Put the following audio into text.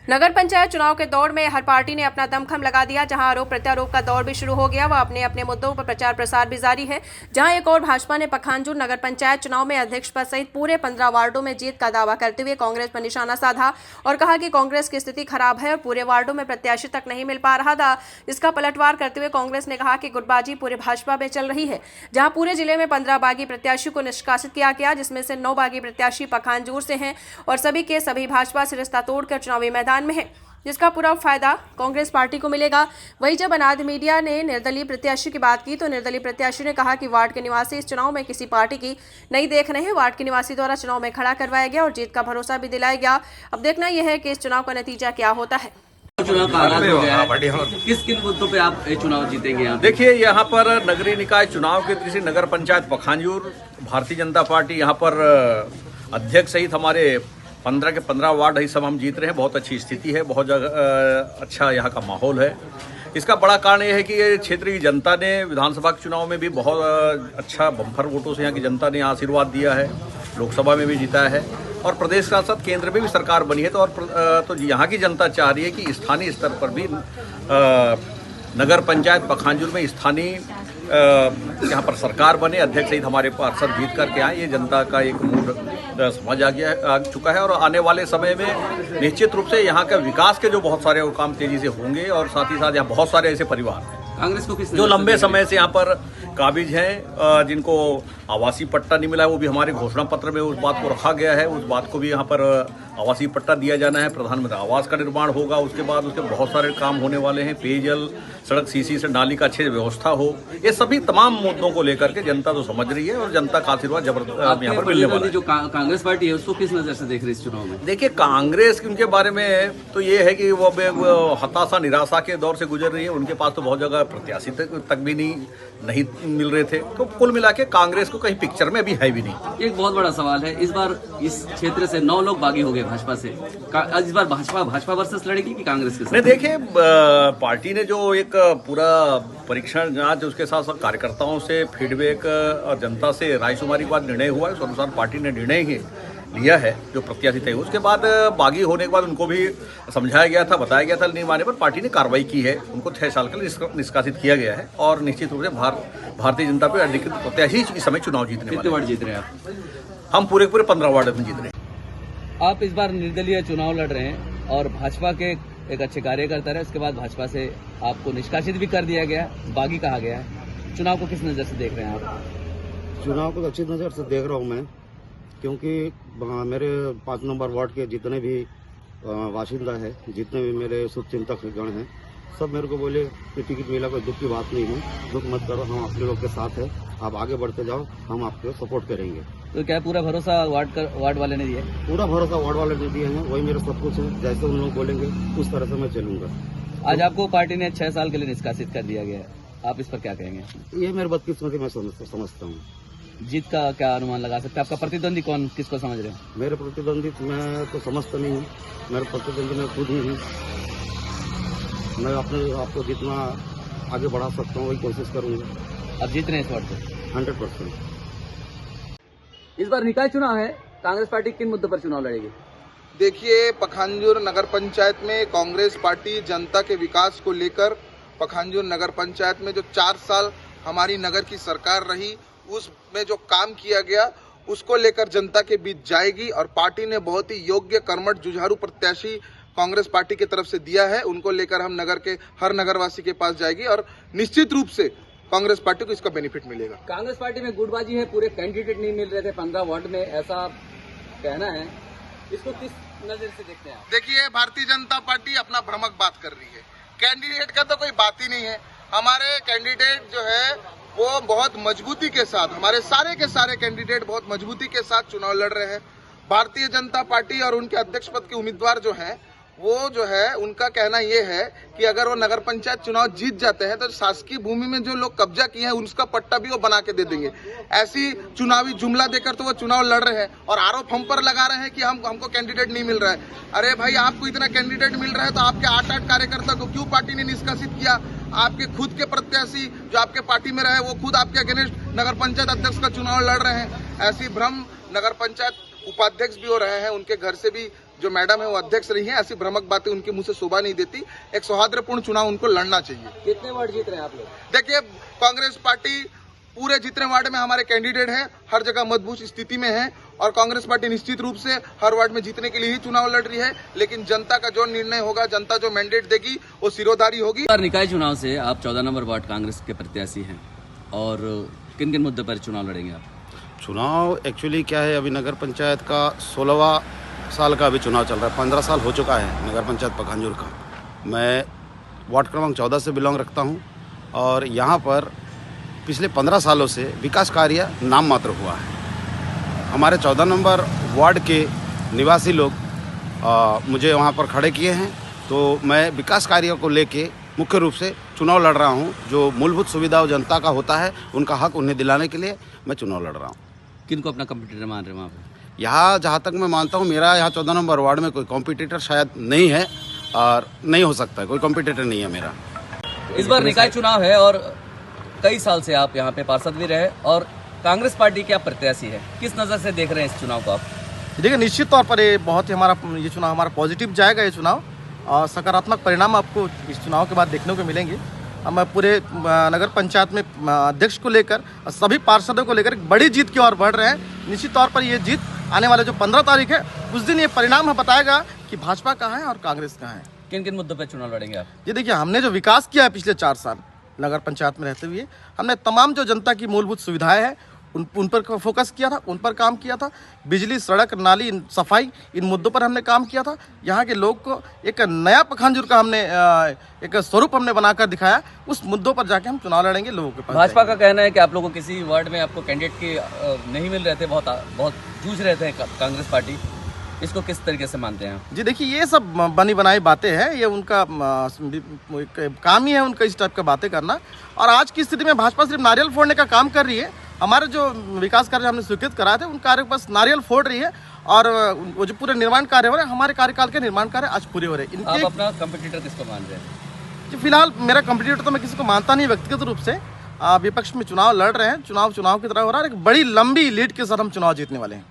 नगर पंचायत चुनाव के दौर में हर पार्टी ने अपना दमखम लगा दिया। जहां आरोप प्रत्यारोप का दौर भी शुरू हो गया, वह अपने अपने मुद्दों पर प्रचार प्रसार भी जारी है। जहां एक और भाजपा ने पखांजूर नगर पंचायत चुनाव में अध्यक्ष पद सहित पूरे 15 वार्डों में जीत का दावा करते हुए कांग्रेस पर निशाना साधा और कहा कि कांग्रेस की स्थिति खराब है और पूरे वार्डों में प्रत्याशी तक नहीं मिल पा रहा था। इसका पलटवार करते हुए कांग्रेस ने कहा कि गुटबाजी पूरे भाजपा में चल रही है। जहां पूरे जिले में 15 बागी प्रत्याशी को निष्कासित किया गया, जिसमें से 9 बागी प्रत्याशी पखांजूर से हैं और सभी के सभी भाजपा से रिश्ता तोड़कर चुनावी मैदान में है, जिसका पूरा फायदा कांग्रेस पार्टी को मिलेगा। वहीं जब अनाद मीडिया ने निर्दलीय प्रत्याशी की बात की तो निर्दलीय प्रत्याशी ने कहा कि वार्ड के निवासी इस चुनाव में किसी पार्टी की नहीं देख रहे हैं। वार्ड के निवासी द्वारा चुनाव में खड़ा करवाया गया और जीत का भरोसा भी दिलाया गया। अब देखना यह है कि इस चुनाव का नतीजा क्या होता है। चुनाव का आगाज हो गया है, किस किन मुद्दों पे आप चुनाव जीतेंगे? यहाँ देखिए, यहाँ पर नगरीय निकाय चुनाव के दृष्टि नगर पंचायत पखांजूर भारतीय जनता पार्टी यहाँ पर अध्यक्ष सहित हमारे 15 के 15 वार्ड ही सब हम जीत रहे हैं। बहुत अच्छी स्थिति है, बहुत जगह अच्छा यहाँ का माहौल है। इसका बड़ा कारण यह है कि ये क्षेत्र की जनता ने विधानसभा के चुनाव में भी बहुत अच्छा बम्पर वोटों से यहाँ की जनता ने आशीर्वाद दिया है, लोकसभा में भी जीता है और प्रदेश का साथ केंद्र में भी सरकार बनी है। तो यहाँ की जनता चाह रही है कि स्थानीय स्तर पर भी नगर पंचायत पखांजूर में स्थानीय यहाँ पर सरकार बने, अध्यक्ष सहित हमारे पार्षद जीत करके आए। ये जनता का एक मूड समझ आ चुका है और आने वाले समय में निश्चित रूप से यहाँ के विकास के जो बहुत सारे काम तेजी से होंगे और साथ ही साथ यहाँ बहुत सारे ऐसे परिवार हैं कांग्रेस को किस जो लंबे समय से यहाँ पर काबिज हैं, जिनको आवासीय पट्टा नहीं मिला है, वो भी हमारे घोषणा पत्र में उस बात को रखा गया है। उस बात को भी यहाँ पर आवासीय पट्टा दिया जाना है, प्रधानमंत्री आवास का निर्माण होगा, उसके बाद उसके बहुत सारे काम होने वाले हैं, पेयजल, सड़क, सीसी से नाली का अच्छी व्यवस्था हो। ये सभी तमाम मुद्दों को लेकर के जनता तो समझ रही है और जनता का आशीर्वाद जबरदस्त यहाँ पर मिलने वाला है। जो कांग्रेस पार्टी है उसको किस नजर से देख रही है इस चुनाव में? देखिए, कांग्रेस उनके बारे में तो ये है कि वो हताशा निराशा के दौर से गुजर रही है। उनके पास तो बहुत जगह प्रत्याशी तक भी नहीं मिल रहे थे। तो कुल मिला के कांग्रेस को कहीं पिक्चर में अभी है भी नहीं। एक बहुत बड़ा सवाल है, इस बार इस क्षेत्र से 9 लोग बागी हो गए भाजपा से। इस बार भाजपा वर्सेस लड़ेगी कि कांग्रेस के साथ? नहीं, देखिए, पार्टी ने जो एक पूरा परीक्षण जांच उसके साथ साथ कार्यकर्ताओं से फीडबैक और जनता से रायशुमारी के बाद निर्णय हुआ है। उस अनुसार पार्टी ने निर्णय ही लिया है जो प्रत्याशी थे। उसके बाद बागी होने के बाद उनको भी समझाया गया था, बताया गया था, नहीं माने पर पार्टी ने कार्रवाई की है। उनको 6 साल के लिए निष्कासित किया गया है और निश्चित रूप से भारतीय जनता पार्टी अधिकृत प्रत्याशी इस समय चुनाव जीतने वाले। कितने वार्ड जीत रहे हैं आप? हम पूरे 15 वार्ड में जीत रहे हैं। आप इस बार निर्दलीय चुनाव लड़ रहे हैं और भाजपा के एक अच्छे कार्यकर्ता रहे, उसके बाद भाजपा से आपको निष्कासित भी कर दिया गया, बागी कहा गया है। चुनाव को किस नज़र से देख रहे हैं आप? चुनाव को अच्छी नज़र से देख रहा हूँ मैं, क्योंकि मेरे 5 नंबर वार्ड के जितने भी बाशिंदा है, जितने भी मेरे शुभचिंतक गण हैं, सब मेरे को बोले कि टिकट मिला कोई दुख की बात नहीं है, दुख मत करो, हम अपने लोग के साथ हैं, आप आगे बढ़ते जाओ, हम आपको सपोर्ट करेंगे। तो क्या पूरा भरोसा वार्ड वाले ने दिया? पूरा भरोसा वार्ड वाले ने दिए हैं, वही मेरा सब कुछ है। जैसे उन लोग बोलेंगे उस तरह से मैं चलूंगा। आज आपको पार्टी ने 6 साल के लिए निष्कासित कर दिया गया है, आप इस पर क्या कहेंगे? ये मेरी बदकिस्मती मैं समझता हूँ। जीत का क्या अनुमान लगा सकते हैं? आपका प्रतिद्वंदी कौन, किसको समझ रहे हैं? मेरे प्रतिद्वंदी मैं तो समझता नहीं हूँ, मेरे प्रतिद्वंदी मैं खुद ही हूँ। मैं अपने आपको जितना आगे बढ़ा सकता हूँ वही कोशिश करूँगा। अब जीत रहे हैं इस वार्ड से 100%। इस बार निकाय चुनाव है, कांग्रेस पार्टी किन मुद्दों पर चुनाव लड़ेगी? देखिए, पखांजूर नगर पंचायत में कांग्रेस पार्टी जनता के विकास को लेकर पखांजूर नगर पंचायत में जो 4 साल हमारी नगर की सरकार रही, उसमें जो काम किया गया उसको लेकर जनता के बीच जाएगी और पार्टी ने बहुत ही योग्य, कर्मठ, जुझारू प्रत्याशी कांग्रेस पार्टी की तरफ से दिया है। उनको लेकर हम नगर के हर नगरवासी के पास जाएगी और निश्चित रूप से कांग्रेस पार्टी को इसका बेनिफिट मिलेगा। कांग्रेस पार्टी में गुटबाजी है, पूरे कैंडिडेट नहीं मिल रहे थे 15 वार्ड में, ऐसा कहना है, इसको किस नजर से देखते हैं आप? देखिए, भारतीय जनता पार्टी अपना भ्रमक बात कर रही है, कैंडिडेट का तो कोई बात ही नहीं है। हमारे कैंडिडेट जो है वो बहुत मजबूती के साथ, हमारे सारे के सारे कैंडिडेट बहुत मजबूती के साथ चुनाव लड़ रहे हैं। भारतीय जनता पार्टी और उनके अध्यक्ष पद के उम्मीदवार जो हैं, वो जो है उनका कहना ये है कि अगर वो नगर पंचायत चुनाव जीत जाते हैं तो शासकीय भूमि में जो लोग कब्जा किए हैं उसका पट्टा भी वो बना के दे देंगे। ऐसी चुनावी जुमला देकर तो वो चुनाव लड़ रहे हैं और आरोप हम पर लगा रहे हैं कि हमको कैंडिडेट नहीं मिल रहा है। अरे भाई, आपको इतना कैंडिडेट मिल रहा है तो आपके 8 कार्यकर्ता को क्यों पार्टी ने निष्कासित किया? आपके खुद के प्रत्याशी जो आपके पार्टी में रहे वो खुद आपके अगेंस्ट नगर पंचायत अध्यक्ष का चुनाव लड़ रहे हैं। ऐसी भ्रम नगर पंचायत उपाध्यक्ष भी हो रहे हैं, उनके घर से भी जो मैडम है वो अध्यक्ष रही है, ऐसी भ्रामक बातें उनके मुंह से शोभा नहीं देती। एक सौहार्दपूर्ण चुनाव उनको लड़ना चाहिए। कितने वार्ड जीत रहे हैं आप लोग? देखिए, कांग्रेस पार्टी पूरे जितने वार्ड में हमारे कैंडिडेट हैं हर जगह मजबूत स्थिति में है और कांग्रेस पार्टी निश्चित रूप से हर वार्ड में जीतने के लिए ही चुनाव लड़ रही है। लेकिन जनता का जो निर्णय होगा, जनता जो मैंडेट देगी वो सिरोधारी होगी। निकाय चुनाव से आप 14 नंबर वार्ड कांग्रेस के प्रत्याशी हैं और किन किन मुद्दों पर चुनाव लड़ेंगे आप? चुनाव एक्चुअली क्या है, अभी नगर पंचायत का 16वां साल का अभी चुनाव चल रहा है। 15 साल हो चुका है नगर पंचायत पखांजूर का। मैं वार्ड क्रमांक 14 से बिलोंग रखता हूं और यहां पर पिछले 15 सालों से विकास कार्य नाम मात्र हुआ है। हमारे 14 नंबर वार्ड के निवासी लोग मुझे वहां पर खड़े किए हैं, तो मैं विकास कार्यों को लेके मुख्य रूप से चुनाव लड़ रहा हूं। जो मूलभूत सुविधा जनता का होता है, उनका हक उन्हें दिलाने के लिए मैं चुनाव लड़ रहा हूं। किन को अपना कंपटीटर मान रहे हैं वहाँ पे? यहाँ जहाँ तक मैं मानता हूँ, मेरा यहाँ 14 नंबर वार्ड में कोई कॉम्पिटिटर शायद नहीं है और नहीं हो सकता है, कोई कॉम्पिटिटर नहीं है मेरा। इस बार निकाय चुनाव है और कई साल से आप यहाँ पे पार्षद भी रहे और कांग्रेस पार्टी के आप प्रत्याशी है, किस नज़र से देख रहे हैं इस चुनाव को आप? देखिए, निश्चित तौर पर ये बहुत ही ये चुनाव हमारा पॉजिटिव जाएगा। ये चुनाव और सकारात्मक परिणाम आपको इस चुनाव के बाद देखने को मिलेंगे। हम पूरे नगर पंचायत में अध्यक्ष को लेकर और सभी पार्षदों को लेकर एक बड़ी जीत की ओर बढ़ रहे हैं। निश्चित तौर पर ये जीत आने वाले जो 15 तारीख है उस दिन ये परिणाम बताएगा कि भाजपा कहाँ है और कांग्रेस कहाँ है। किन किन मुद्दों पर चुनाव लड़ेंगे आप? ये देखिए, हमने जो विकास किया है पिछले 4 साल नगर पंचायत में रहते हुए, हमने तमाम जो जनता की मूलभूत सुविधाएं हैं उन पर फोकस किया था, उन पर काम किया था। बिजली, सड़क, नाली, सफाई, इन मुद्दों पर हमने काम किया था। यहाँ के लोग को एक नया पखांजूर का हमने एक स्वरूप हमने बनाकर दिखाया। उस मुद्दों पर जाके हम चुनाव लड़ेंगे लोगों के पास। भाजपा का कहना है कि आप लोगों को किसी वार्ड में आपको कैंडिडेट के नहीं मिल रहे थे, बहुत जूझ रहे थे कांग्रेस पार्टी, इसको किस तरीके से मानते हैं? जी देखिए, ये सब बनी बनाई बातें हैं। ये उनका काम ही है, उनका इस टाइप का बातें करना। और आज की स्थिति में भाजपा सिर्फ नारियल फोड़ने का काम कर रही है। हमारे जो विकास कार्य हमने स्वीकृत कराए थे उन कार्य बस नारियल फोड़ रही है और वो जो पूरे निर्माण कार्य हो रहे हैं, हमारे कार्यकाल के निर्माण कार्य आज पूरे हो रहे हैं। आप अपना कंपटीटर किसको मान रहे हैं? जी फिलहाल मेरा कंपटीटर तो मैं किसी को मानता नहीं व्यक्तिगत रूप से। विपक्ष में चुनाव लड़ रहे हैं, चुनाव की तरह हो रहा है। एक बड़ी लंबी लीड के साथ हम चुनाव जीतने वाले हैं।